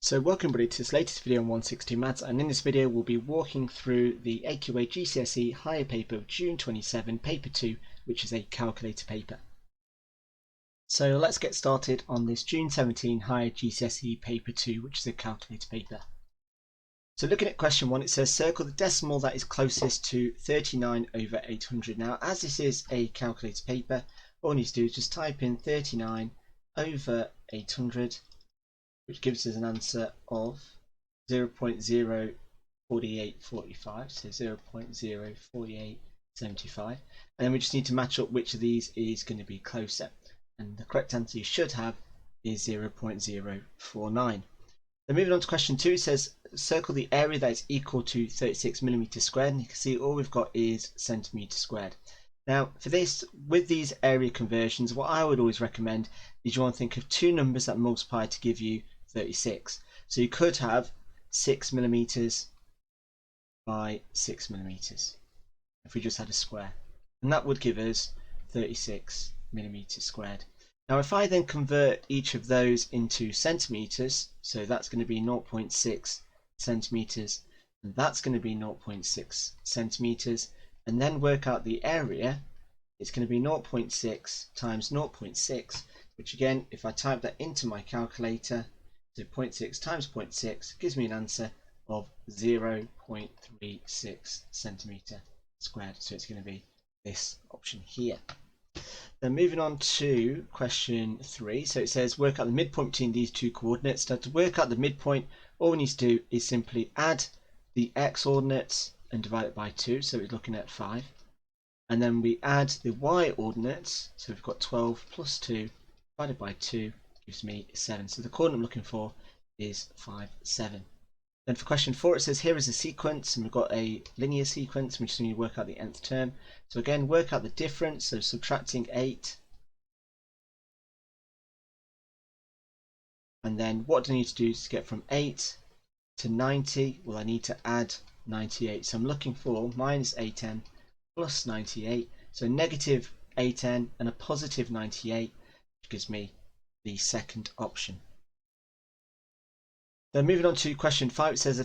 So welcome everybody to this latest video on 162 Maths, and in this video we'll be walking through the AQA GCSE higher paper of June 27, paper 2, which is a calculator paper. So let's get started on this June 17 higher GCSE paper 2, which is a calculator paper. So looking at question 1, it says circle the decimal that is closest to 39/800. Now as this is a calculator paper, all you need to do is just type in 39/800, which gives us an answer of 0.04845, so 0.04875, and then we just need to match up which of these is going to be closer, and the correct answer you should have is 0.049. Then moving on to question 2, it says circle the area that is equal to 36 millimeters squared, and you can see all we've got is centimeters squared. Now for this, with these area conversions, what I would always recommend is you want to think of two numbers that multiply to give you 36. So you could have 6 millimeters by 6 millimeters if we just had a square, and that would give us 36 millimeters squared. Now if I then convert each of those into centimeters, so that's going to be 0.6 centimeters, and that's going to be 0.6 centimeters, and then work out the area, it's going to be 0.6 times 0.6, which again, if I type that into my calculator, so 0.6 times 0.6 gives me an answer of 0.36 centimeter squared. So it's going to be this option here. Then moving on to question 3. So it says work out the midpoint between these two coordinates. Now to work out the midpoint, all we need to do is simply add the x ordinates and divide it by 2. So we're looking at 5. And then we add the y ordinates. So we've got 12 plus 2 divided by 2. Gives me 7. So the coordinate I'm looking for is 5, 7. Then for question 4, it says here is a sequence, and we've got a linear sequence, and we just need to work out the nth term. So again, work out the difference, so subtracting 8. And then what do I need to do to get from 8 to 90? Well, I need to add 98. So I'm looking for minus 8n plus 98. So negative 8n and a positive 98, which gives me the second option. Then moving on to question 5, it says a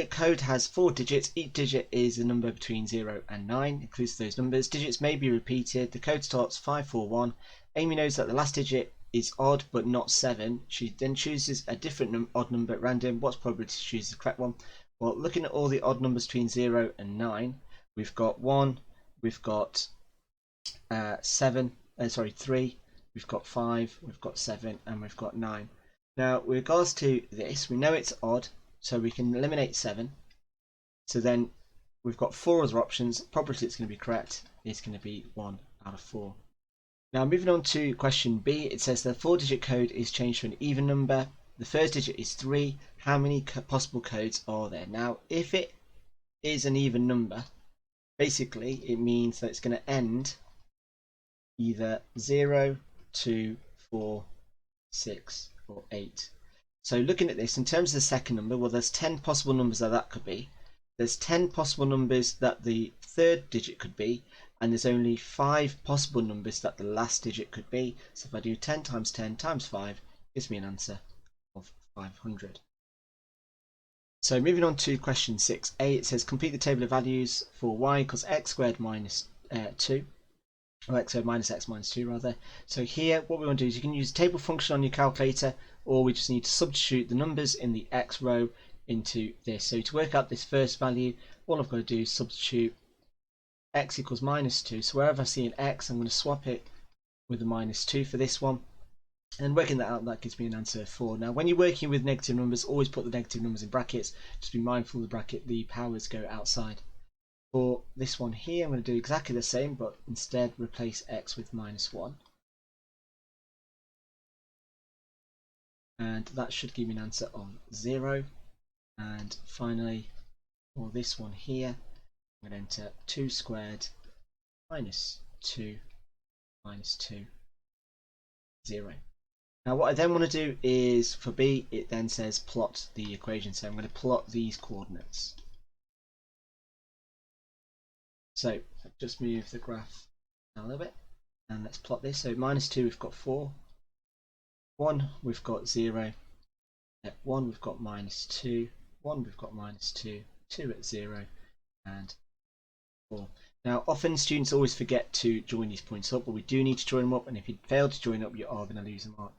code has 4 digits. Each digit is a number between 0 and 9, includes those numbers. Digits may be repeated. The code starts 541. Amy knows that the last digit is odd but not 7. She then chooses a different odd number at random. What's probability to choose the correct one? Well, looking at all the odd numbers between 0 and 9, we've got 1, we've got 3, we've got 5, we've got 7, and we've got 9. Now with regards to this, we know it's odd, so we can eliminate 7. So then we've got 4 other options. Probability it's going to be correct is going to be 1 out of 4. Now moving on to question B, it says the 4-digit code is changed to an even number. The first digit is 3. How many possible codes are there? Now if it is an even number, basically it means that it's going to end either 0, 2, 4, 6 or 8. So looking at this in terms of the second number, well, there's 10 possible numbers that could be. There's 10 possible numbers that the third digit could be, and there's only 5 possible numbers that the last digit could be. So if I do 10 times 10 times 5, gives me an answer of 500. So moving on to question 6a, it says complete the table of values for y equals x squared minus 2. Or x squared minus x minus 2 rather. So here what we want to do is you can use a table function on your calculator, or we just need to substitute the numbers in the x row into this. So to work out this first value, all I've got to do is substitute x equals minus 2. So wherever I see an x, I'm going to swap it with a minus 2 for this one. And working that out, that gives me an answer of 4. Now when you're working with negative numbers, always put the negative numbers in brackets. Just be mindful of the bracket, the powers go outside. For this one here, I'm going to do exactly the same, but instead replace x with minus 1. And that should give me an answer of 0. And finally, for this one here, I'm going to enter 2 squared minus 2 minus 2, 0. Now what I then want to do is, for b, it then says plot the equation. So I'm going to plot these coordinates. So just move the graph down a little bit, and let's plot this. So minus 2 we've got 4, 1 we've got 0, 1 we've got -2, 1 we've got -2, 2 at 0, and 4. Now, often students always forget to join these points up, but we do need to join them up, and if you fail to join up, you are going to lose a mark.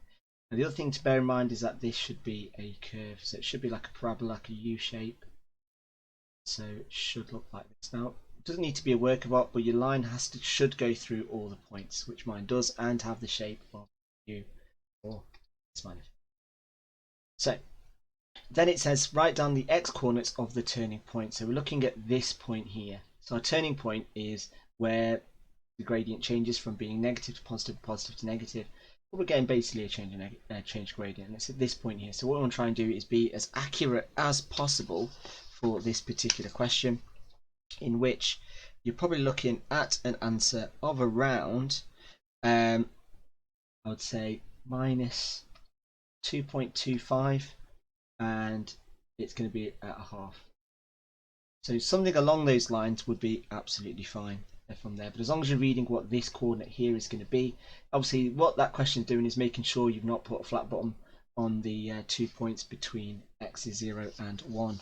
Now, the other thing to bear in mind is that this should be a curve, so it should be like a parabola, like a U shape. So it should look like this. Now, it doesn't need to be a work of art, but your line should go through all the points, which mine does, and have the shape of U or smiley. So then it says write down the x coordinates of the turning point. So we're looking at this point here. So our turning point is where the gradient changes from being negative to positive, positive to negative. But we're getting basically a change gradient. And it's at this point here. So what we want to try and do is be as accurate as possible for this particular question, in which you're probably looking at an answer of around, I would say minus 2.25, and it's going to be at a half. So something along those lines would be absolutely fine from there. But as long as you're reading what this coordinate here is going to be, obviously what that question is doing is making sure you've not put a flat bottom on the 2 points between x is 0 and 1.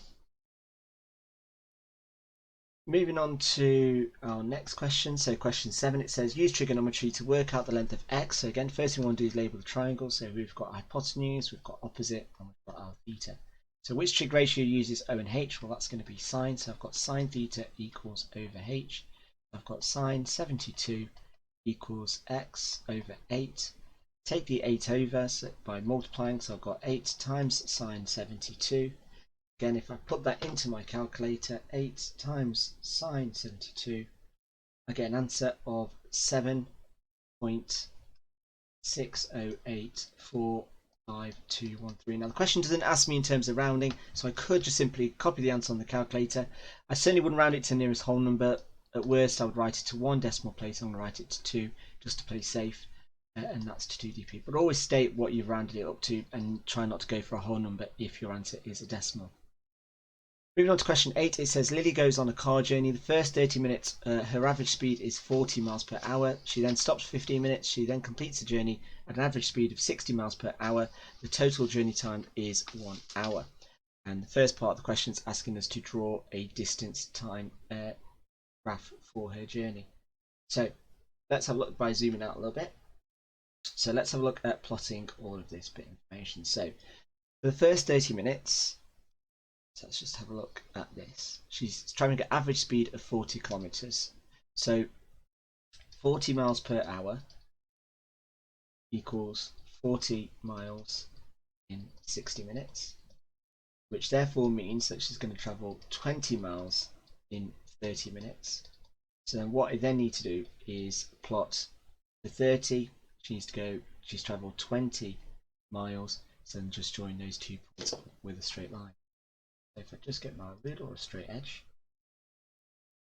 Moving on to our next question. So question 7, it says use trigonometry to work out the length of x. So again, first thing we want to do is label the triangle. So we've got hypotenuse, we've got opposite, and we've got our theta. So which trig ratio uses O and H? Well, that's going to be sine. So I've got sine theta equals over H. I've got sine 72 equals x over 8. Take the 8 over by multiplying. So I've got 8 times sine 72. Again, if I put that into my calculator, 8 times sine 72, I get an answer of 7.60845213. Now the question doesn't ask me in terms of rounding, so I could just simply copy the answer on the calculator. I certainly wouldn't round it to the nearest whole number. At worst, I would write it to 1 decimal place. I'm going to write it to 2 just to play safe, and that's to 2dp. But always state what you've rounded it up to and try not to go for a whole number if your answer is a decimal. Moving on to question 8, it says Lily goes on a car journey. The first 30 minutes, her average speed is 40 miles per hour. She then stops for 15 minutes. She then completes the journey at an average speed of 60 miles per hour. The total journey time is 1 hour. And the first part of the question is asking us to draw a distance time graph for her journey. So let's have a look by zooming out a little bit. So let's have a look at plotting all of this bit of information. So for the first 30 minutes, so let's just have a look at this. She's trying to get average speed of 40 kilometers. So 40 miles per hour equals 40 miles in 60 minutes, which therefore means that she's going to travel 20 miles in 30 minutes. So then what I then need to do is plot the 30. She's traveled 20 miles, so then just join those 2 points with a straight line. So if I just get my ruler or a straight edge,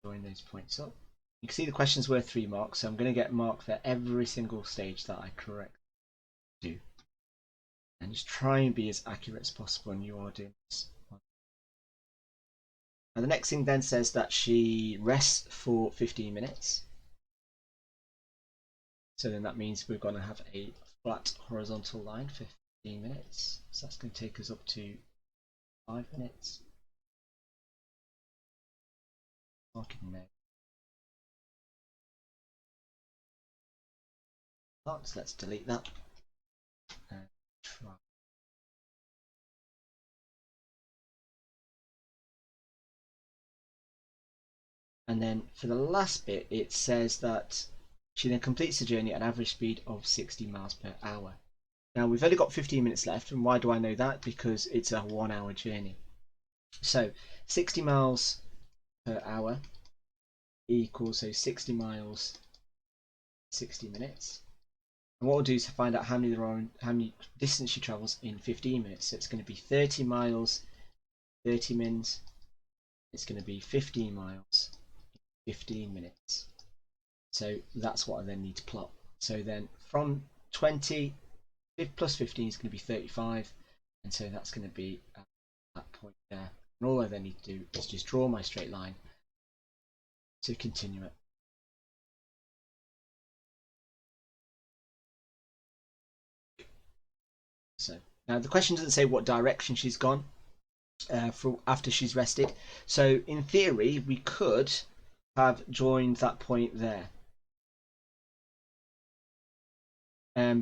join those points up. You can see the question's worth 3 marks, so I'm going to get a mark for every single stage that I correct do. And just try and be as accurate as possible when you are doing this. And the next thing then says that she rests for 15 minutes. So then that means we're going to have a flat horizontal line for 15 minutes. So that's going to take us up to 5 minutes. Marking there. So let's delete that. And try. And then for the last bit, it says that she then completes the journey at an average speed of 60 miles per hour. Now we've only got 15 minutes left, and why do I know that? Because it's a 1 hour journey. So 60 miles per hour equals, so 60 miles, 60 minutes. And what we'll do is find out how many distance she travels in 15 minutes. So it's going to be 30 miles, 30 mins. It's going to be 15 miles, 15 minutes. So that's what I then need to plot. So then from 20 plus 15 is going to be 35, and so that's going to be at that point there. And all I then need to do is just draw my straight line to continue it. So Now the question doesn't say what direction she's gone for after she's rested. So in theory, we could have joined that point there.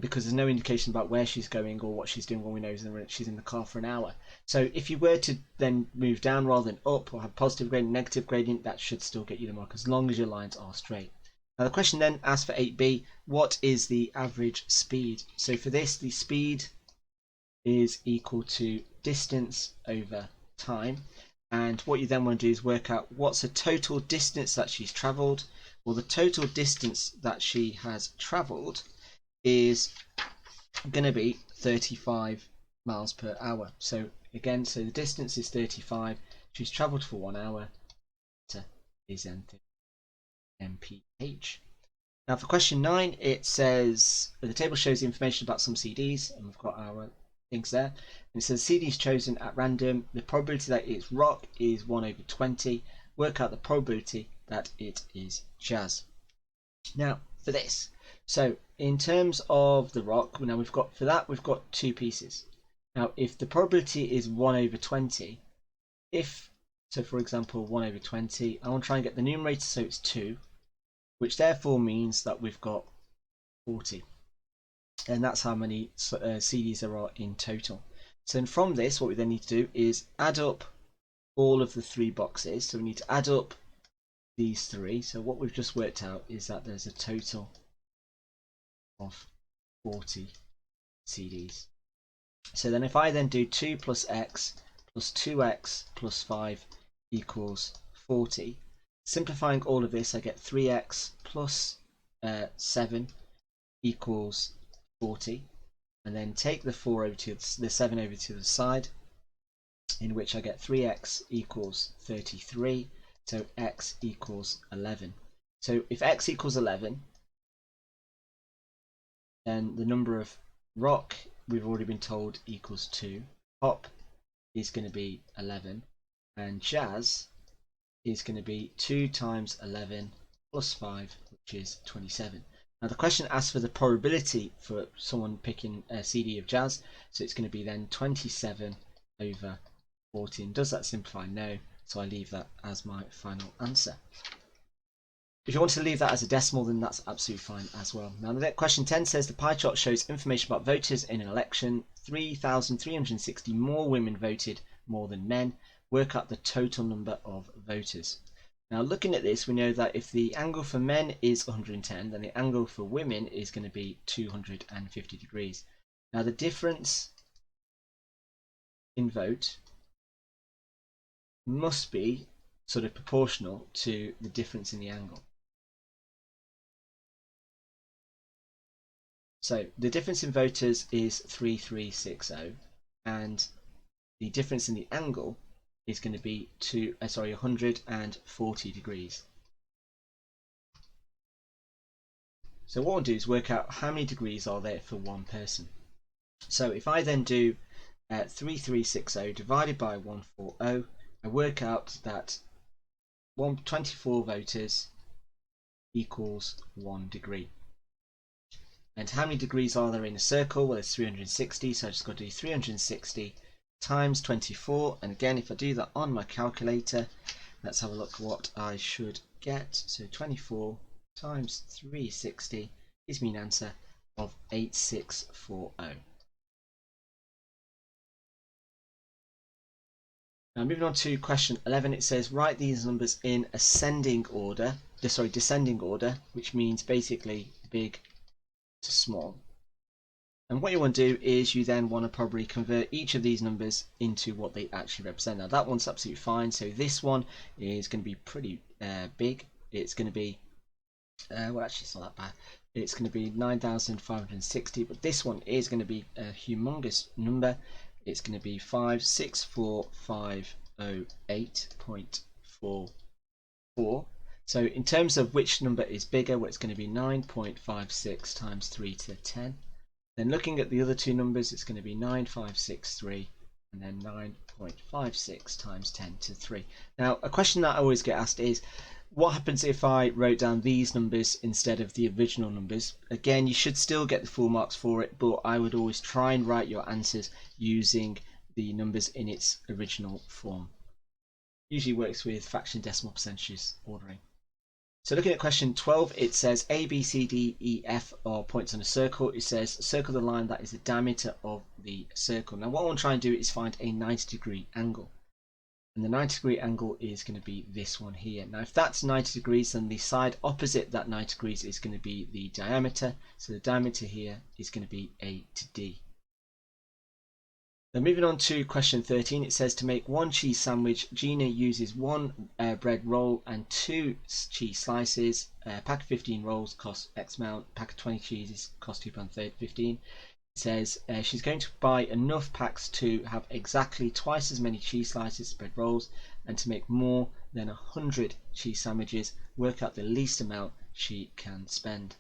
Because there's no indication about where she's going or what she's doing. All we know is that she's in the car for an hour. So if you were to then move down rather than up, or have positive gradient, negative gradient, that should still get you the mark as long as your lines are straight. Now the question then asks for 8b, what is the average speed? So for this, the speed is equal to distance over time. And what you then want to do is work out what's the total distance that she's travelled. Well, the total distance that she has travelled is going to be 35 miles per hour. So again, so the distance is 35. She's travelled for 1 hour. Is mph. Now for question 9, it says the table shows information about some CDs, and we've got our things there. And it says CDs chosen at random. The probability that it's rock is 1/20. Work out the probability that it is jazz. Now for this, so in terms of the rock, now we've got two pieces. Now if the probability is 1/20, so for example 1/20, I want to try and get the numerator so it's 2, which therefore means that we've got 40. And that's how many CDs there are in total. So from this, what we then need to do is add up all of the 3 boxes. So we need to add up these 3. So what we've just worked out is that there's a total of 40 CDs. So then if I then do 2 plus x plus 2x plus 5 equals 40, simplifying all of this, I get 3x plus 7 equals 40, and then take the 7 over to the side, in which I get 3x equals 33, so x equals 11. So if x equals 11, then the number of rock, we've already been told, equals 2. Pop is going to be 11, and jazz is going to be 2 times 11 plus 5, which is 27. Now the question asks for the probability for someone picking a CD of jazz, so it's going to be then 27 over 14. Does that simplify? No, so I leave that as my final answer. If you want to leave that as a decimal, then that's absolutely fine as well. Now the question 10 says the pie chart shows information about voters in an election. 3,360 more women voted more than men. Work out the total number of voters. Now looking at this, we know that if the angle for men is 110, then the angle for women is going to be 250 degrees. Now the difference in vote must be sort of proportional to the difference in the angle. So the difference in voters is 3,360, and the difference in the angle is going to be 140 degrees. So what we'll do is work out how many degrees are there for one person. So if I then do 3,360 divided by 140, I work out that 24 voters equals 1 degree. And how many degrees are there in a circle? Well, it's 360, so I just got to do 360 times 24, and again if I do that on my calculator, let's have a look what I should get. So 24 times 360 gives me an answer of 8640. Now moving on to question 11, it says write these numbers in descending order, which means basically big to small. And what you want to do is you then want to probably convert each of these numbers into what they actually represent. Now that one's absolutely fine. So this one is going to be pretty big. It's going to be, well actually it's not that bad. It's going to be 9,560, but this one is going to be a humongous number. It's going to be 564,508.44. So in terms of which number is bigger, well, it's going to be 9.56 times 3 to the 10. Then looking at the other two numbers, it's going to be 9,563 and then 9.56 times 10 to the 3. Now, a question that I always get asked is, what happens if I wrote down these numbers instead of the original numbers? Again, you should still get the full marks for it, but I would always try and write your answers using the numbers in its original form. Usually works with fraction, decimal percentages ordering. So looking at question 12, it says A, B, C, D, E, F are points on a circle. It says circle the line that is the diameter of the circle. Now what I want to try and do is find a 90-degree angle. And the 90-degree angle is going to be this one here. Now if that's 90 degrees, then the side opposite that 90 degrees is going to be the diameter. So the diameter here is going to be A to D. Now moving on to question 13, it says to make one cheese sandwich, Gina uses one bread roll and 2 cheese slices. A pack of 15 rolls costs X amount, a pack of 20 cheeses costs £2.15. It says she's going to buy enough packs to have exactly twice as many cheese slices as bread rolls, and to make more than 100 cheese sandwiches, work out the least amount she can spend.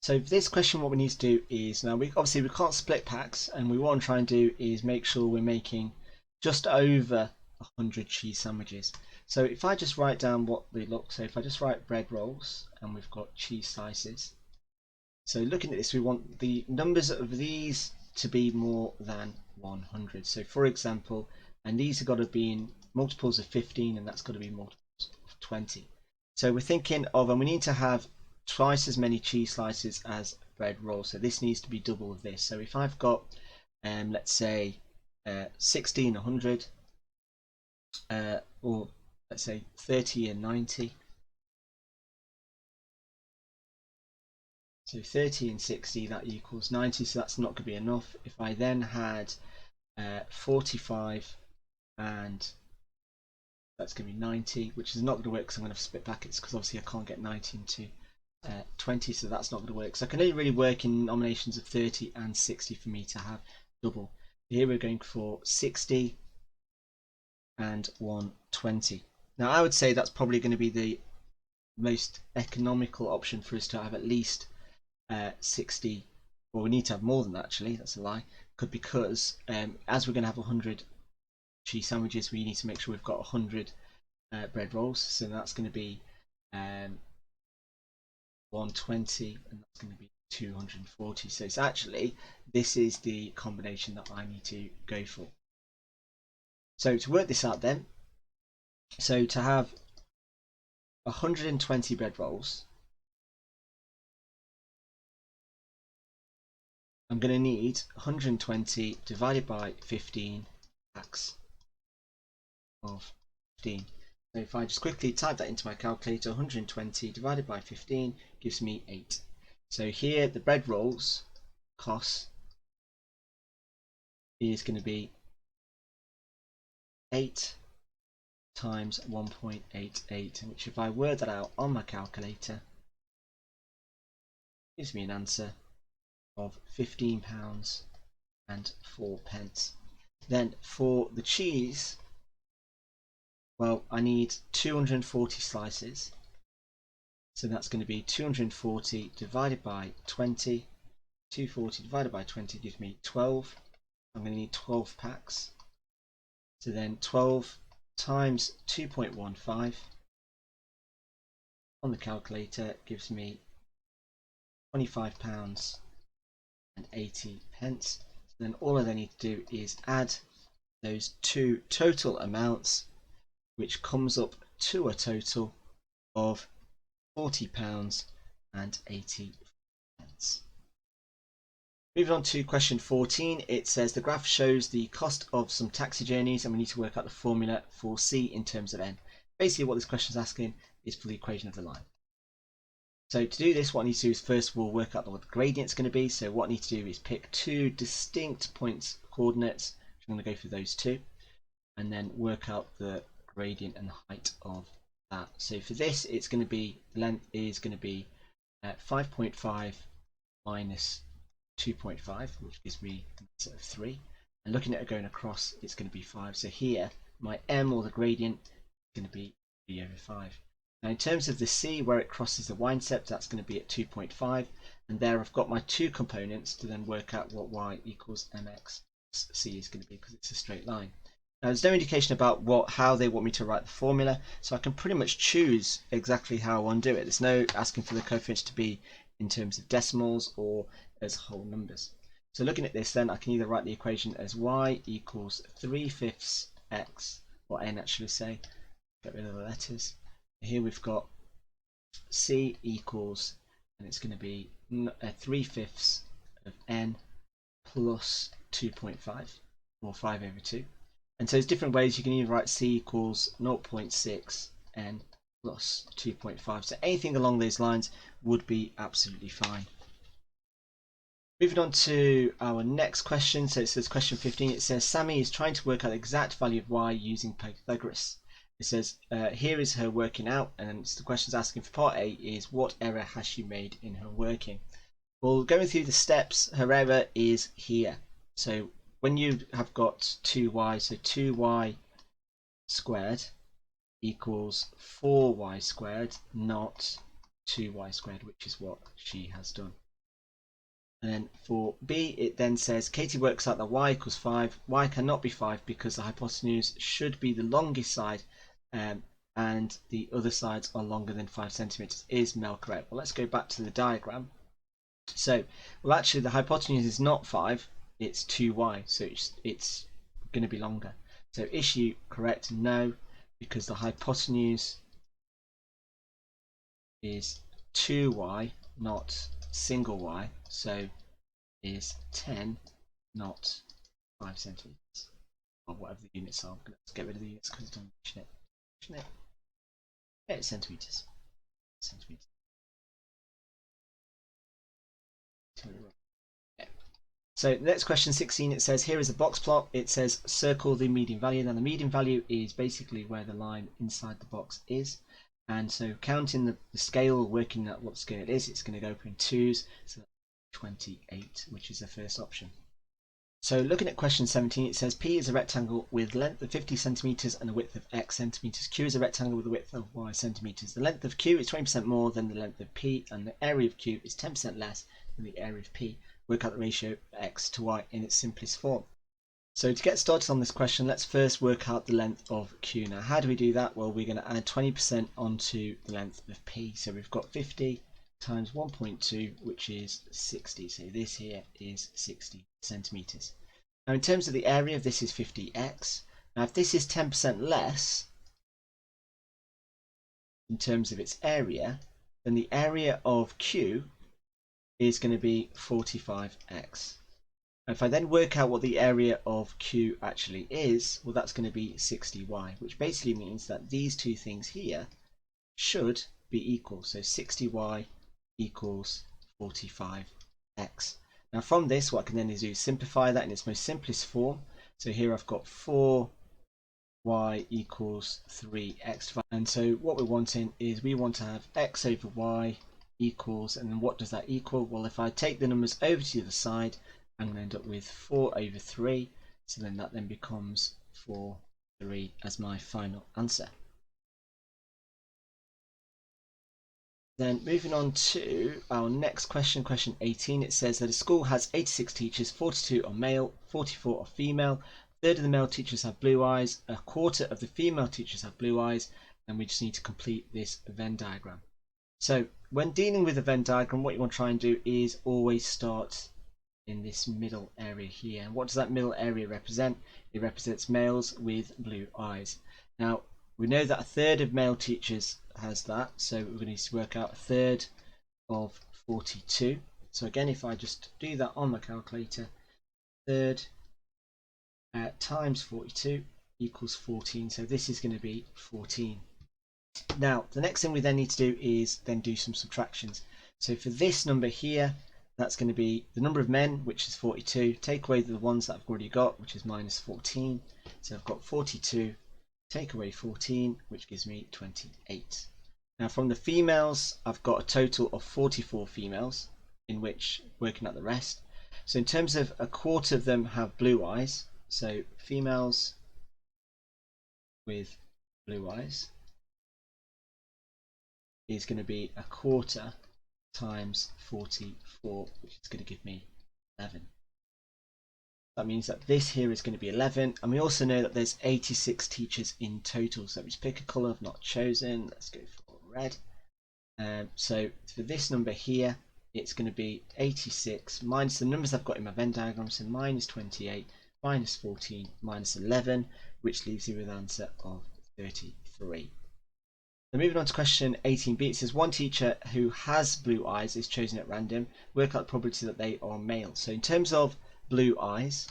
So for this question, what we need to do is, now we can't split packs, and what I'm trying to do is make sure we're making just over 100 cheese sandwiches. So if I just write down what they look, so if I just write bread rolls and we've got cheese slices. So looking at this, we want the numbers of these to be more than 100. So for example, and these have got to be in multiples of 15, and that's got to be multiples of 20. So we're thinking of, and we need to have twice as many cheese slices as bread rolls, so this needs to be double of this. So if I've got let's say 60 and 100, or let's say 30 and 90, so 30 and 60, that equals 90, so that's not going to be enough. If I then had 45 and that's going to be 90, which is not going to work because I'm going to have to split brackets, because obviously I can't get 90 into 20, so that's not going to work. So I can only really work in nominations of 30 and 60 for me to have double. Here we're going for 60 and 120. Now I would say that's probably going to be the most economical option for us to have at least 60. Well, we need to have more than that, actually, that's a lie, because as we're going to have 100 cheese sandwiches, we need to make sure we've got 100 bread rolls, so that's going to be 120, and that's going to be 240. So it's actually, this is the combination that I need to go for. So to work this out then, so to have 120 bread rolls, I'm going to need 120 divided by 15 packs of 15. So if I just quickly type that into my calculator, 120 divided by 15 gives me 8. So here the bread rolls cost is going to be 8 times 1.88, which if I word that out on my calculator gives me an answer of £15 and 4 pence. Then for the cheese, well, I need 240 slices, so that's going to be 240 divided by 20. 240 divided by 20 gives me 12. I'm going to need 12 packs, so then 12 times 2.15 on the calculator gives me £25 and 80 pence. So then all I then need to do is add those two total amounts, which comes up to a total of £40 and 80 pence. Moving on to question 14, it says the graph shows the cost of some taxi journeys, and we need to work out the formula for C in terms of N. Basically what this question is asking is for the equation of the line. So to do this, what I need to do is first of all work out what the gradient is going to be. So what I need to do is pick two distinct points coordinates. I'm going to go for those two, and then work out the gradient and the height of that. So for this, it's going to be, length is going to be 5.5 minus 2.5, which gives me an answer of 3. And looking at it going across, it's going to be 5. So here, my m, or the gradient, is going to be 3 over 5. Now in terms of the c, where it crosses the y-intercept, that's going to be at 2.5. And there I've got my two components to then work out what y equals mx c is going to be, because it's a straight line. Now, there's no indication about how they want me to write the formula, so I can pretty much choose exactly how I want to do it. There's no asking for the coefficients to be in terms of decimals or as whole numbers. So looking at this, then I can either write the equation as y equals 3/5 x, or n actually say, get rid of the letters. Here we've got c equals, and it's going to be 3/5 of n plus 2.5, or 5/2. And so there's different ways. You can either write c equals 0.6 n plus 2.5. So anything along those lines would be absolutely fine. Moving on to our next question. So it says question 15. It says Sammy is trying to work out the exact value of y using Pythagoras. It says here is her working out, and the question's asking for part A is what error has she made in her working. Well, going through the steps, her error is here. So when you have got 2y, so 2y squared equals 4y squared, not 2y squared, which is what she has done. And then for B, it then says Katie works out that y equals 5. Y cannot be 5 because the hypotenuse should be the longest side, and the other sides are longer than 5 centimeters. Is Mel correct? Well, let's go back to the diagram. So, well, actually, the hypotenuse is not 5, it's 2y, so it's going to be longer. So, issue correct? No, because the hypotenuse is 2y, not single y, so is 10, not 5 centimeters, or whatever the units are. Let's get rid of the units because I don't mention it. Yeah, it's centimeters. Centimeters. So next question 16, it says here is a box plot. It says circle the median value. Now the median value is basically where the line inside the box is. And so counting the scale, working out what scale it is, it's going to go up in twos. So 28, which is the first option. So looking at question 17, it says P is a rectangle with length of 50 centimeters and a width of x centimeters. Q is a rectangle with a width of y centimeters. The length of Q is 20% more than the length of P, and the area of Q is 10% less than the area of P. Work out the ratio of x to y in its simplest form. So to get started on this question, let's first work out the length of Q. Now, how do we do that? Well, we're going to add 20% onto the length of P. So we've got 50 times 1.2, which is 60. So this here is 60 centimeters. Now, in terms of the area, this is 50x. Now, if this is 10% less in terms of its area, then the area of Q is going to be 45x. If I then work out what the area of Q actually is, well, that's going to be 60y, which basically means that these two things here should be equal. So 60y equals 45x. Now from this, what I can then do is simplify that in its most simplest form. So here I've got 4y equals 3x. And so what we're wanting is we want to have x over y equals, and then what does that equal? Well, if I take the numbers over to the other side, I'm going to end up with 4 over 3. So then that then becomes 4, 3 as my final answer. Then moving on to our next question, question 18, it says that a school has 86 teachers, 42 are male, 44 are female, a third of the male teachers have blue eyes, a quarter of the female teachers have blue eyes, and we just need to complete this Venn diagram. So when dealing with a Venn diagram, what you want to try and do is always start in this middle area here. And what does that middle area represent? It represents males with blue eyes. Now, we know that a third of male teachers has that, so we're going to need to work out a third of 42. So again, if I just do that on my calculator, third times 42 equals 14. So this is going to be 14. Now, the next thing we then need to do is then do some subtractions. So for this number here, that's going to be the number of men, which is 42. Take away the ones that I've already got, which is minus 14. So I've got 42. Take away 14, which gives me 28. Now from the females, I've got a total of 44 females, in which working out the rest. So in terms of a quarter of them have blue eyes, so females with blue eyes is going to be a quarter times 44, which is going to give me 11. That means that this here is going to be 11, and we also know that there's 86 teachers in total. So let me just pick a colour I've not chosen. Let's go for red. So for this number here, it's going to be 86 minus the numbers I've got in my Venn diagram, so minus 28, minus 14, minus 11, which leaves you with an answer of 33. Now moving on to question 18b, it says one teacher who has blue eyes is chosen at random. Work out the probability that they are male. So in terms of blue eyes,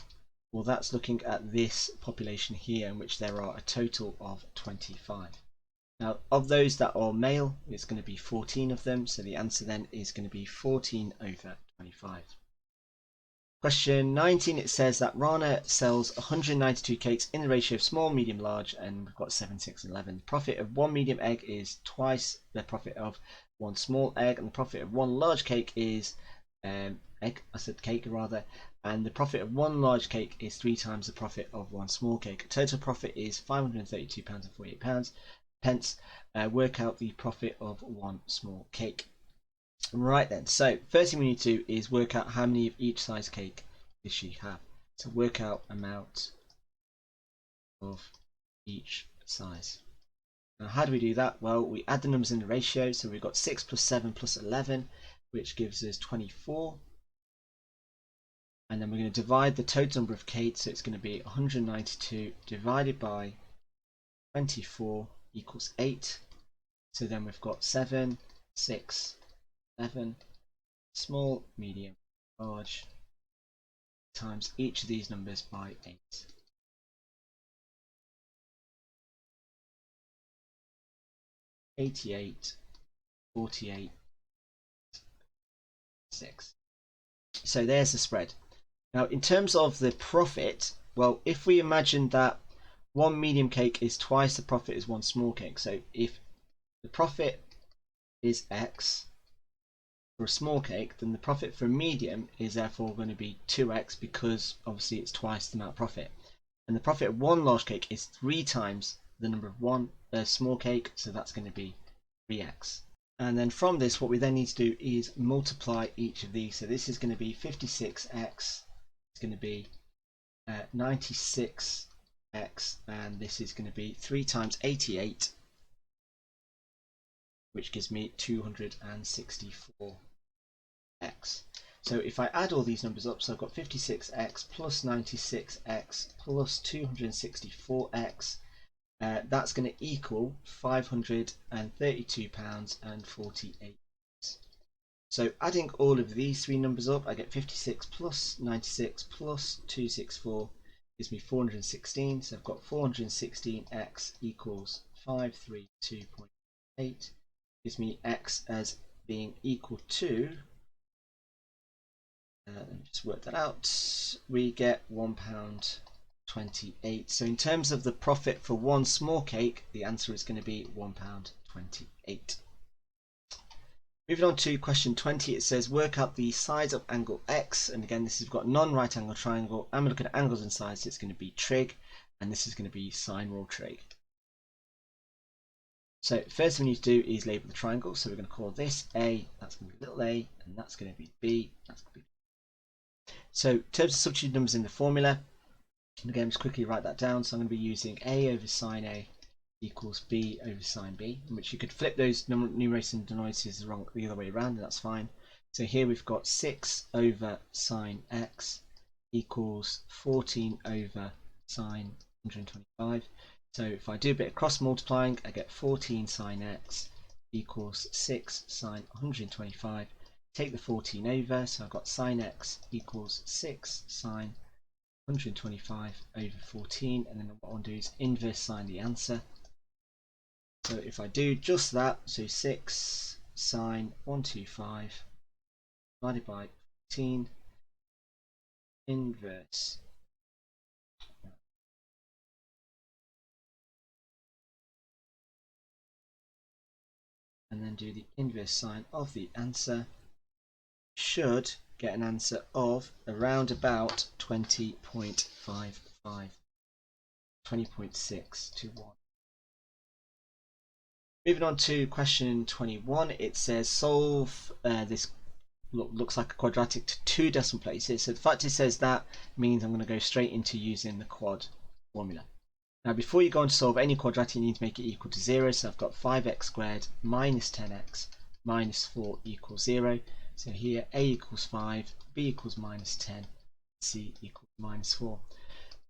well, that's looking at this population here, in which there are a total of 25. Now, of those that are male, it's going to be 14 of them, so the answer then is going to be 14 over 25. Question 19, it says that Rana sells 192 cakes in the ratio of small, medium, large, and we've got 7, 6, and 11. The profit of one medium egg is twice the profit of one small egg, and the profit of one large cake is cake, and the profit of one large cake is 3 times the profit of one small cake. Total profit is £532.48. Work out the profit of one small cake. Right then, so first thing we need to do is work out how many of each size cake does she have. So work out amount of each size. Now how do we do that? Well, we add the numbers in the ratio, so we've got 6 plus 7 plus 11, which gives us 24. And then we're going to divide the total number of cakes, so it's going to be 192 divided by 24 equals 8. So then we've got 7, 6, 11, small, medium, large, times each of these numbers by 8. $88, 48, 6. So there's the spread. Now in terms of the profit, well, if we imagine that one medium cake is twice the profit as one small cake, so if the profit is X for a small cake, then the profit for a medium is therefore going to be 2x, because obviously it's twice the amount of profit. And the profit of one large cake is 3 times the number of one small cake, so that's going to be 3x. And then from this, what we then need to do is multiply each of these. So this is going to be 56x, it's going to be 96x, and this is going to be 3 times 88, which gives me 264x. So if I add all these numbers up, so I've got 56x plus 96x plus 264x, that's going to equal £532.48. So adding all of these three numbers up, I get 56 plus 96 plus 264 gives me 416. So I've got 416x equals 532.8. Gives me x as being equal to, let me just work that out, we get £1.28. So in terms of the profit for one small cake, the answer is going to be £1.28. Moving on to question 20, it says work out the sides of angle x, and again this has got non-right angle triangle, and we're looking at angles and sides, so it's going to be trig, and this is going to be sine rule trig. So first thing we need to do is label the triangle, so we're going to call this A, that's going to be little a, and that's going to be B, that's going to be B. So in terms of substitute numbers in the formula, and again just quickly write that down, so I'm going to be using A over sine A equals B over sine B, in which you could flip those numerators and denominators the other way around, and that's fine. So here we've got 6 over sine x equals 14 over sine 125. So if I do a bit of cross multiplying, I get 14 sine x equals 6 sine 125. Take the 14 over, so I've got sine x equals 6 sine 125 over 14, and then what I want to do is inverse sine the answer. So if I do just that, so 6 sine 125 divided by 14 inverse, and then do the inverse sine of the answer, should get an answer of around about 20.55, 20.6 to 1. Moving on to question 21, it says solve this looks like a quadratic to 2 decimal places. So the fact it says that means I'm going to go straight into using the quad formula. Now before you go on to solve any quadratic, you need to make it equal to 0. So I've got 5x squared minus 10x minus 4 equals 0. So here a equals 5, b equals minus 10, c equals minus 4.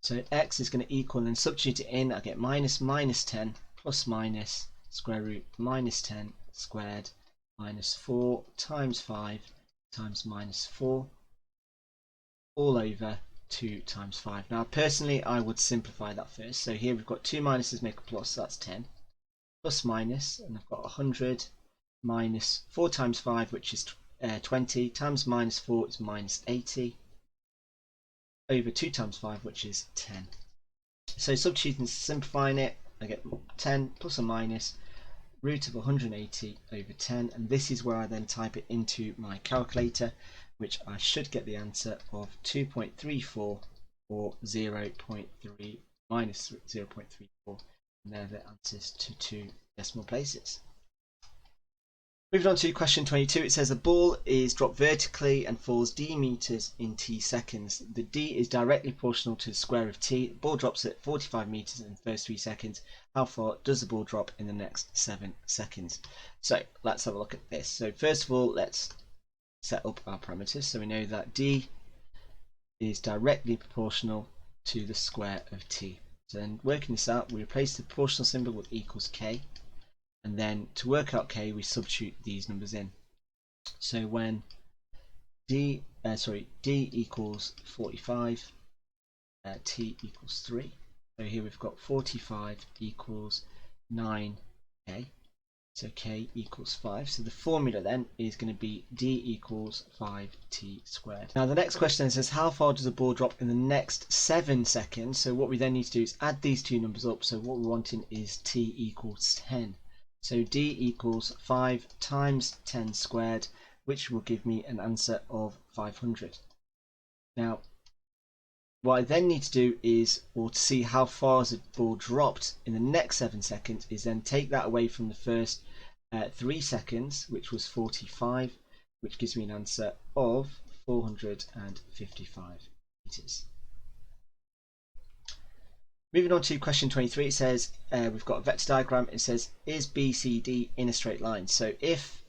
So x is going to equal, and then substitute it in, I get minus minus 10 plus minus square root minus 10 squared minus 4 times 5 times minus 4 all over 2 times 5. Now personally I would simplify that first. So here we've got 2 minuses make a plus, so that's 10, plus minus, and I've got 100 minus 4 times 5, which is 20, times minus 4 is minus 80, over 2 times 5, which is 10. So substituting, simplifying it, I get 10 plus or minus root of 180 over 10, and this is where I then type it into my calculator, which I should get the answer of 2.34 or 0.3 minus 0.34, and they're the answers to 2 decimal places. Moving on to question 22, it says a ball is dropped vertically and falls d meters in t seconds. The d is directly proportional to the square of t. The ball drops at 45 meters in the first 3 seconds. How far does the ball drop in the next 7 seconds? So let's have a look at this. So first of all, let's set up our parameters. So we know that d is directly proportional to the square of t. So then working this out, we replace the proportional symbol with equals k. And then to work out k, we substitute these numbers in. So when d equals 45, t equals 3. So here we've got 45 equals 9k. So k equals 5. So the formula then is going to be d equals 5t squared. Now the next question then says how far does the ball drop in the next 7 seconds? So what we then need to do is add these two numbers up. So what we're wanting is t equals 10. So d equals 5 times 10 squared, which will give me an answer of 500. Now, what I then need to do is, or to see how far the ball dropped in the next 7 seconds, is then take that away from the first 3 seconds, which was 45, which gives me an answer of 455 meters. Moving on to question 23, it says we've got a vector diagram. It says, is BCD in a straight line? So if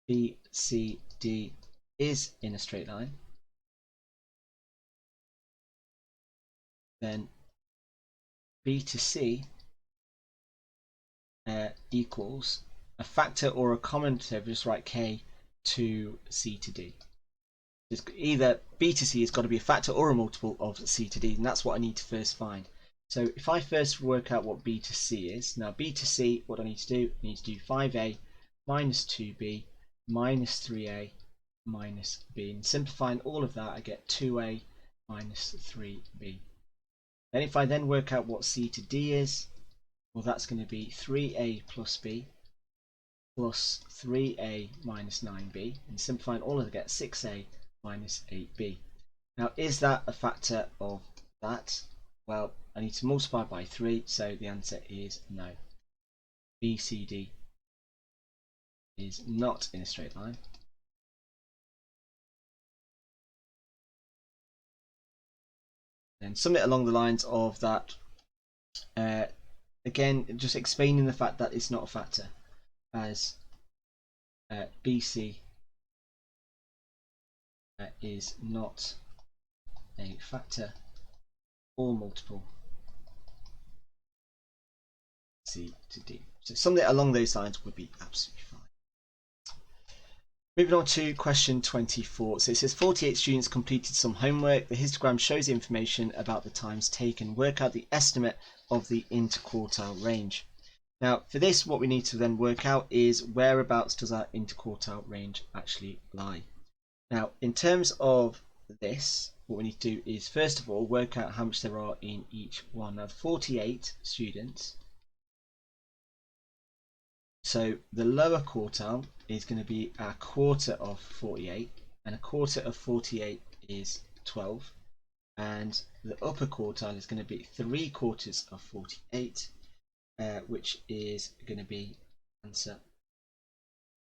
BCD is in a straight line, then B to C equals a factor or a common, so just write K to C to D. It's either B to C has got to be a factor or a multiple of C to D, and that's what I need to first find. So if I first work out what B to C is, now B to C, what I need to do, I need to do 5A minus 2B minus 3A minus B. And simplifying all of that, I get 2A minus 3B. Then if I then work out what C to D is, well, that's going to be 3A plus B plus 3A minus 9B. And simplifying all of that, I get 6A minus 8b. Now, is that a factor of that? Well, I need to multiply by 3, so the answer is no. BCD is not in a straight line. And something along the lines of that, again, just explaining the fact that it's not a factor, as BC is not a factor or multiple C to D. So something along those lines would be absolutely fine. Moving on to question 24. So it says 48 students completed some homework. The histogram shows the information about the times taken. Work out the estimate of the interquartile range. Now for this, what we need to then work out is whereabouts does our interquartile range actually lie. Now in terms of this, what we need to do is first of all work out how much there are in each one. Now 48 students, so the lower quartile is going to be a quarter of 48, and a quarter of 48 is 12, and the upper quartile is going to be 3/4 of 48, which is going to be answer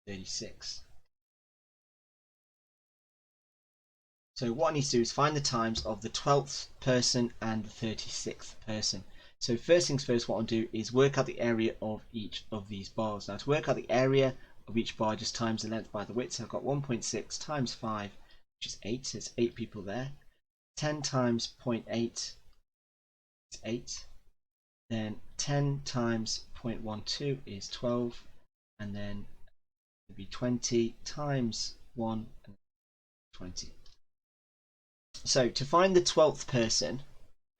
36. So what I need to do is find the times of the 12th person and the 36th person. So first things first, what I'll do is work out the area of each of these bars. Now to work out the area of each bar, just times the length by the width. So I've got 1.6 times 5, which is 8. So there's 8 people there. 10 times 0.8 is 8. Then 10 times 0.12 is 12. And then it'll be 20 times 1 and 20. So to find the 12th person,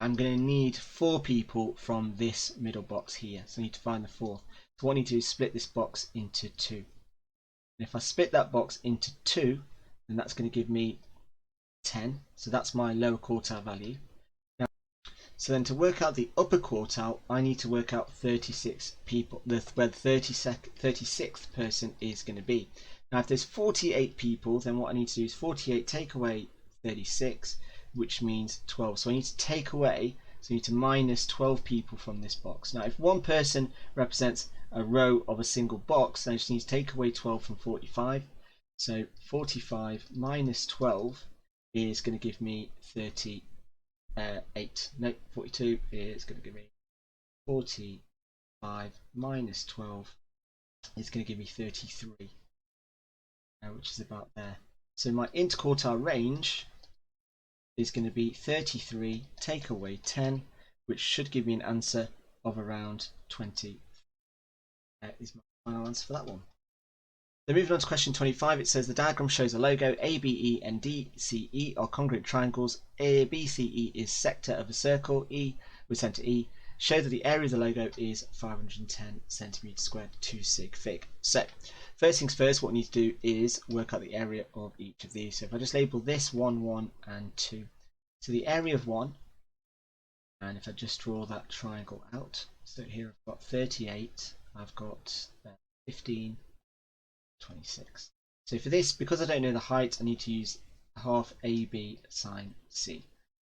I'm going to need 4 people from this middle box here. So I need to find the 4th. So what I need to do is split this box into 2. And if I split that box into 2, then that's going to give me 10. So that's my lower quartile value. Now, so then to work out the upper quartile, I need to work out 36 people, where the 36th person is going to be. Now if there's 48 people, then what I need to do is 48 take away 36, which means 12. So I need to take away, so I need to minus 12 people from this box. Now if one person represents a row of a single box, then I just need to take away 12 from 45. So 45 minus 12 is going to give me 38. No, 42 is going to give me 45 minus 12 is going to give me 33, which is about there. So my interquartile range is going to be 33 take away 10, which should give me an answer of around 20. Is my final answer for that one. Then moving on to question 25, it says the diagram shows a logo ABE and DCE are congruent triangles. ABCE is sector of a circle, E with centre E. Show that the area of the logo is 510 centimeters squared, 2 sig fig. So first things first, what we need to do is work out the area of each of these. So if I just label this 1, 1 and 2. So the area of 1, and if I just draw that triangle out, so here I've got 38, I've got 15, 26. So for this, because I don't know the height, I need to use half AB sine C.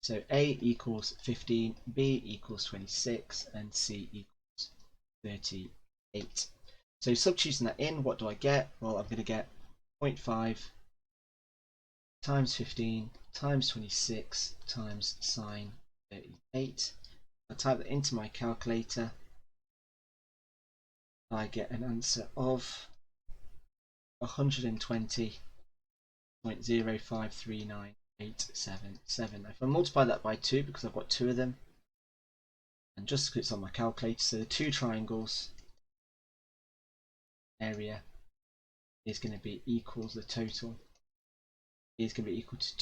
So A equals 15, B equals 26, and C equals 38. So substituting that in, what do I get? Well, I'm going to get 0.5 times 15 times 26 times sine 38. I type that into my calculator. I get an answer of 120.0539877. If I multiply that by 2, because I've got 2 of them, and just because it's on my calculator, so the 2 triangles area is going to be equals, the total is going to be equal to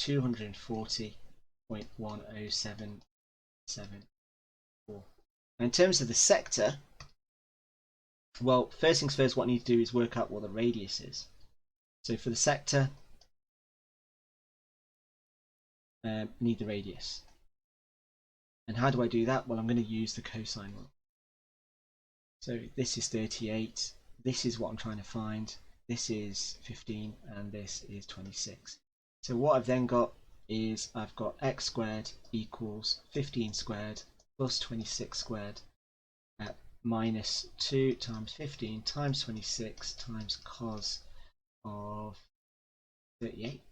240.10774. In terms of the sector, well, first things first, what I need to do is work out what the radius is. So for the sector, I need the radius. And how do I do that? Well, I'm going to use the cosine rule. So this is 38, this is what I'm trying to find, this is 15, and this is 26. So what I've then got is I've got x squared equals 15 squared plus 26 squared minus 2 times 15 times 26 times cos of 38.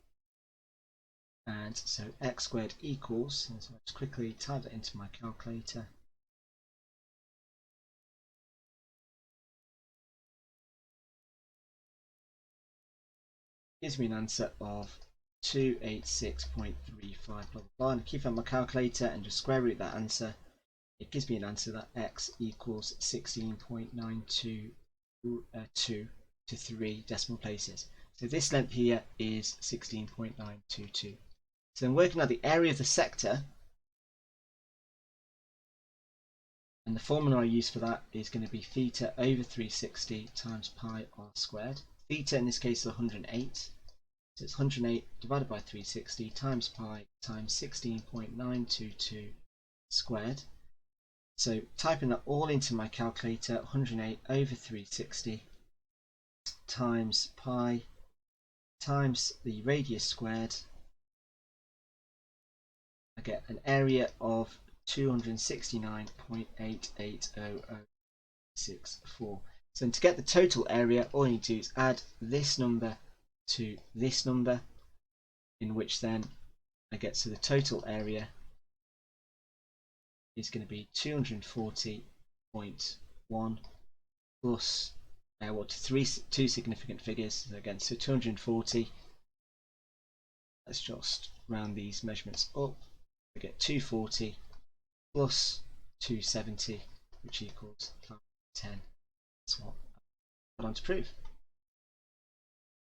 And so x squared equals, and so I'll just quickly type that into my calculator. Gives me an answer of 286.35 blah blah blah. And I keep on my calculator and just square root that answer. It gives me an answer that x equals 16.922 to 3 decimal places. So this length here is 16.922. So then working out the area of the sector, and the formula I use for that is going to be theta over 360 times pi r squared. Theta in this case is 108. So it's 108 divided by 360 times pi times 16.922 squared. So typing that all into my calculator, 108 over 360 times pi times the radius squared, I get an area of 269.880064. So to get the total area, all you need to do is add this number to this number, in which then I get so the total area is going to be 240.1 plus two significant figures. So again, so 240. Let's just round these measurements up. We get 240 plus 270, which equals 510. That's what I want to prove.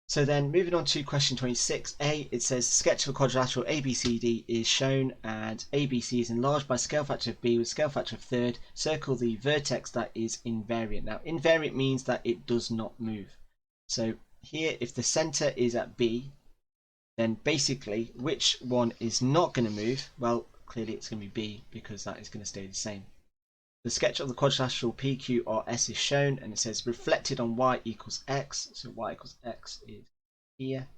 So then moving on to question 26a, it says sketch of a quadrilateral ABCD is shown and ABC is enlarged by scale factor of b with scale factor of third. Circle the vertex that is invariant. Now invariant means that it does not move. So here if the center is at B, then basically which one is not going to move? Well, clearly it's going to be B because that is going to stay the same. The sketch of the quadrilateral PQRS is shown and it says reflected on y equals x. So y equals x is here.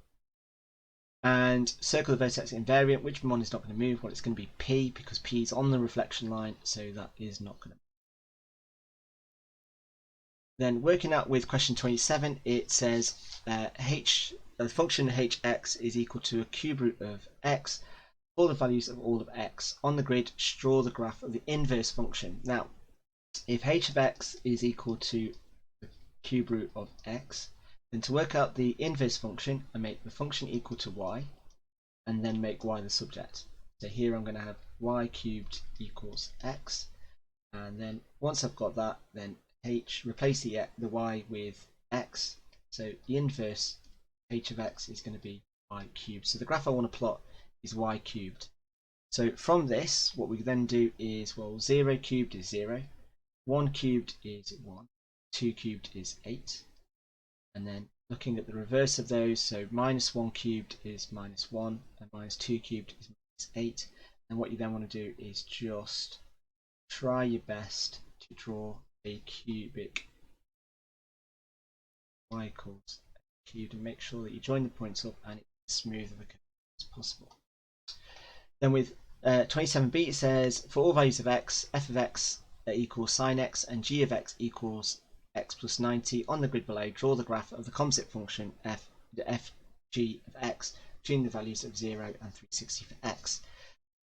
And circle the vertex invariant. Which one is not going to move? Well, it's going to be P because P is on the reflection line, so that is not going to move. Then working out with question 27, it says the function hx is equal to a cube root of x. All the values of all of x. On the grid, draw the graph of the inverse function. Now, if h of x is equal to the cube root of x, then to work out the inverse function, I make the function equal to y, and then make y the subject. So here I'm going to have y cubed equals x, and then once I've got that, then replace the y with x. So the inverse h of x is going to be y cubed. So the graph I want to plot is y cubed. So from this, what we then do is, well, 0 cubed is 0, 1 cubed is 1, 2 cubed is 8, and then looking at the reverse of those, so minus 1 cubed is minus 1, and minus 2 cubed is minus 8, and what you then want to do is just try your best to draw a cubic y equals cubed and make sure that you join the points up and it's as smooth of a curve as possible. Then with 27b, it says for all values of x, f of x equals sine x and g of x equals x plus 90. On the grid below, draw the graph of the composite function fg of x between the values of 0 and 360 for x.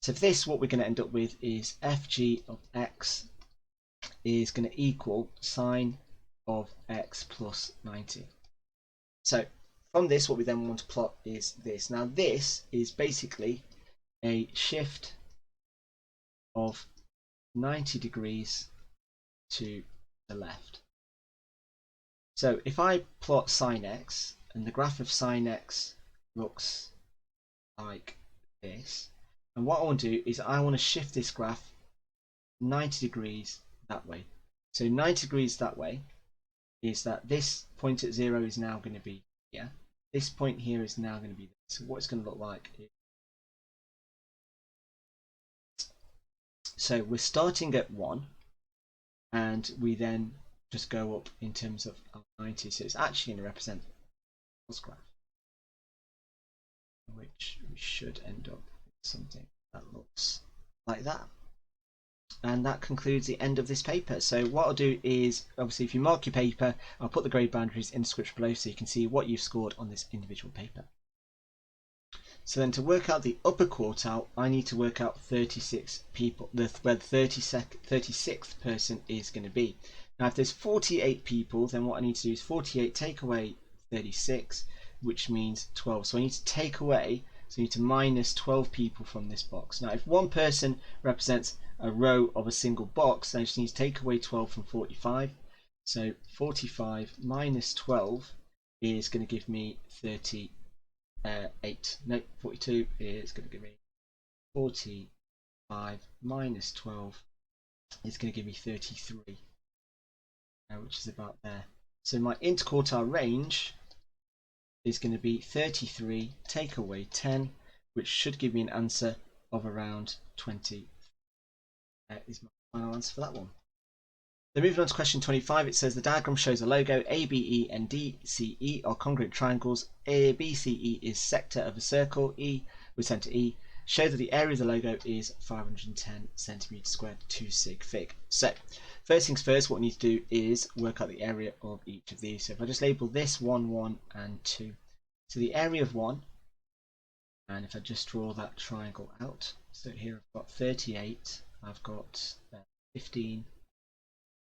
So for this, what we're going to end up with is fg of x is going to equal sine of x plus 90. So from this, what we then want to plot is this. Now this is basically a shift of 90 degrees to the left. So if I plot sine x, and the graph of sine x looks like this, and what I want to do is I want to shift this graph 90 degrees that way. So 90 degrees that way is that this point at 0 is now going to be here. This point here is now going to be this. So what it's going to look like is, so we're starting at 1 and we then just go up in terms of 90. So it's actually going to represent this graph, which we should end up with something that looks like that. And that concludes the end of this paper. So what I'll do is, obviously if you mark your paper, I'll put the grade boundaries in the description below so you can see what you've scored on this individual paper. So then to work out the upper quartile, I need to work out 36 people, where the 36th person is going to be. Now if there's 48 people, then what I need to do is 48 take away 36, which means 12. So I need to take away, so I need to minus 12 people from this box. Now if one person represents a row of a single box, then I just need to take away 12 from 45. So 45 minus 12 is going to give me 38. No, 42 is going to give me 45 minus 12 is going to give me 33, which is about there. So my interquartile range is going to be 33 take away 10, which should give me an answer of around 20. Is my final answer for that one. Then moving on to question 25, it says the diagram shows a logo ABE and DCE are congruent triangles. ABCE is sector of a circle, E with centre E. Show that the area of the logo is 510 centimeters squared, 2 sig fig. So first things first, what we need to do is work out the area of each of these. So if I just label this 1, 1 and 2. So the area of 1 And if I just draw that triangle out, so here I've got 38, I've got 15,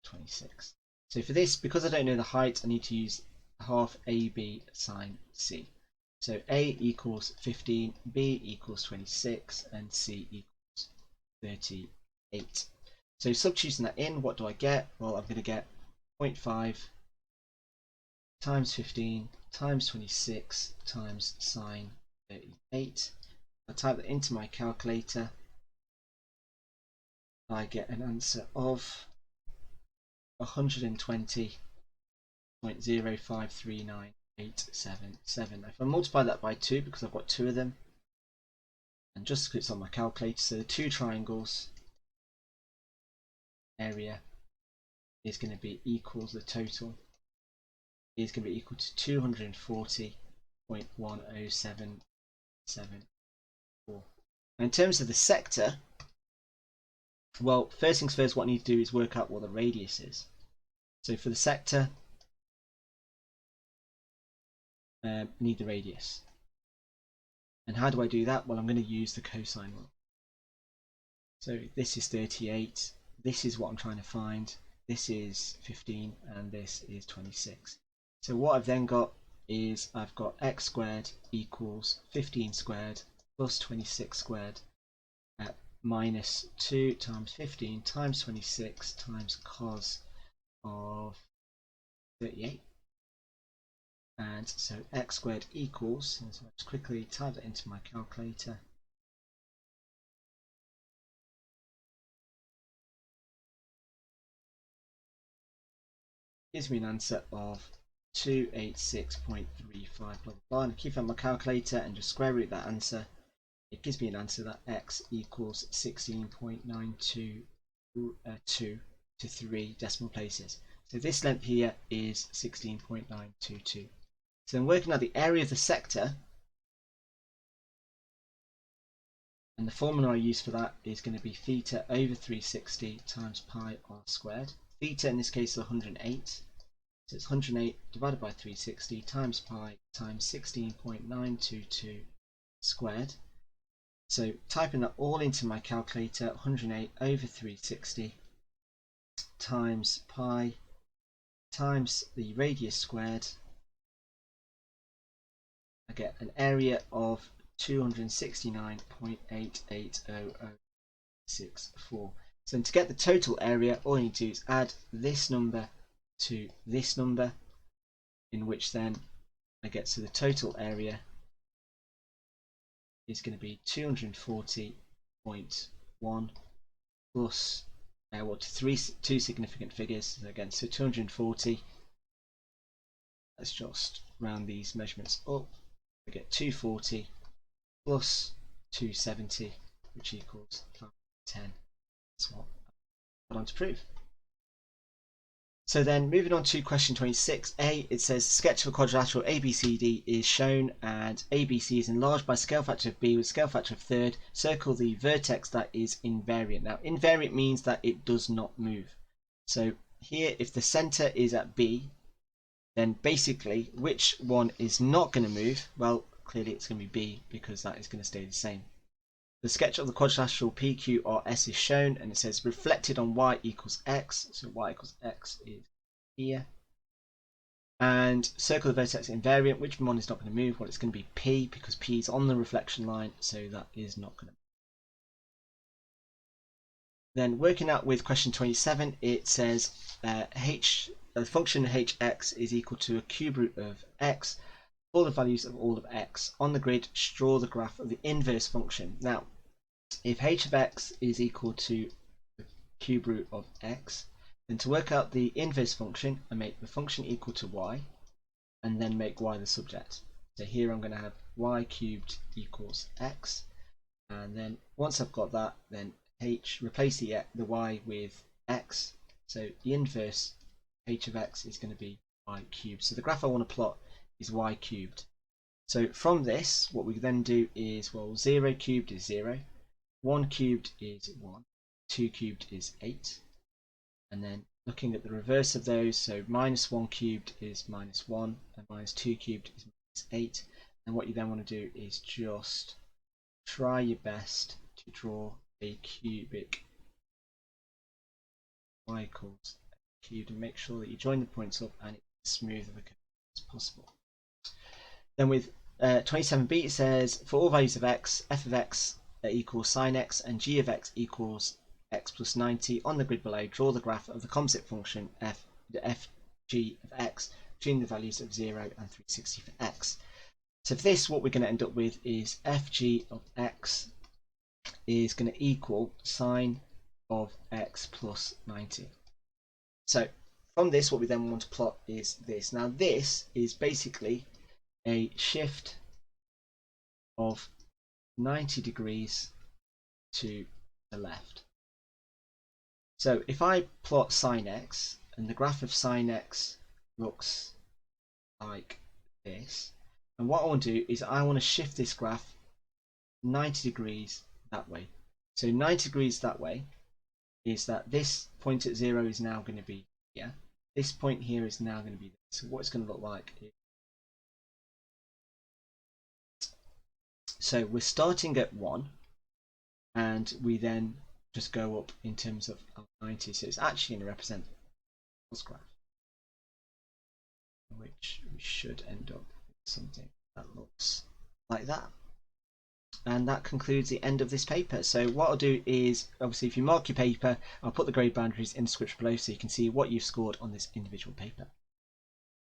26. So for this, because I don't know the height, I need to use half AB sine C. So A equals 15, B equals 26, and C equals 38. So substituting that in, what do I get? Well, I'm going to get 0.5 times 15 times 26 times sine 38. I type that into my calculator. I get an answer of 120.0539877. If I multiply that by 2, because I've got 2 of them, and just because it's on my calculator, so the 2 triangles area is going to be equals the total is going to be equal to 240.107774. In terms of the sector, well, first things first, what I need to do is work out what the radius is. So for the sector, I need the radius. And how do I do that? Well, I'm going to use the cosine rule. So this is 38, this is what I'm trying to find, this is 15, and this is 26. So what I've then got is I've got x squared equals 15 squared plus 26 squared at minus 2 times 15 times 26 times cos of 38. And so x squared equals, and so I'll just quickly type that into my calculator. Gives me an answer of 286.35 blah blah blah. And I keep on my calculator and just square root that answer. It gives me an answer that x equals 16.922 to 3 decimal places. So this length here is 16.922. So I'm working out the area of the sector, and the formula I use for that is going to be theta over 360 times pi r squared. Theta in this case is 108, so it's 108 divided by 360 times pi times 16.922 squared. So typing that all into my calculator, 108 over 360 times pi times the radius squared, I get an area of 269.880064. So to get the total area, all you need to do is add this number to this number, in which then I get, so the total area is going to be 240.1 plus two significant figures again, so 240. Let's just round these measurements up. I get 240 plus 270, which equals 10. That's what I want to prove. So then moving on to question 26a, it says sketch of a quadrilateral ABCD is shown, and ABC is enlarged by scale factor of b with scale factor of third. Circle the vertex that is invariant. Now invariant means that it does not move. So here, if the center is at B, then basically which one is not going to move? Well, clearly it's going to be B, because that is going to stay the same. The sketch of the quadrilateral PQRS is shown, and it says reflected on y equals x. So y equals x is here. And circle the vertex invariant. Which one is not going to move? Well, it's going to be P, because P is on the reflection line, so that is not going to move. Then working out with question 27, it says the function hx is equal to a cube root of x. All the values of all of x. On the grid, draw the graph of the inverse function. Now, if h of x is equal to the cube root of x, then to work out the inverse function, I make the function equal to y, and then make y the subject. So here I'm going to have y cubed equals x, and then once I've got that, then replace the y with x. So the inverse h of x is going to be y cubed. So the graph I want to plot is y cubed. So from this, what we then do is, well, 0 cubed is 0, 1 cubed is 1, 2 cubed is 8, and then looking at the reverse of those, so minus 1 cubed is minus 1, and minus 2 cubed is minus 8, and what you then want to do is just try your best to draw a cubic y equals cubed, and make sure that you join the points up and it's as smooth of a curve as possible. Then with 27b it says for all values of x, f of x equals sine x and g of x equals x plus 90. On the grid below, draw the graph of the composite function fg of x between the values of 0 and 360 for x. So for this, what we're going to end up with is fg of x is going to equal sine of x plus 90. So from this, what we then want to plot is this. Now this is basically a shift of 90 degrees to the left. So if I plot sine x, and the graph of sine x looks like this, and what I want to do is I want to shift this graph 90 degrees that way. So 90 degrees that way is that this point at 0 is now going to be here. This point here is now going to be this. So what it's going to look like is, so we're starting at 1 and we then just go up in terms of 90. So it's actually going to represent this graph, which we should end up with something that looks like that. And that concludes the end of this paper. So what I'll do is, obviously if you mark your paper, I'll put the grade boundaries in the description below so you can see what you've scored on this individual paper.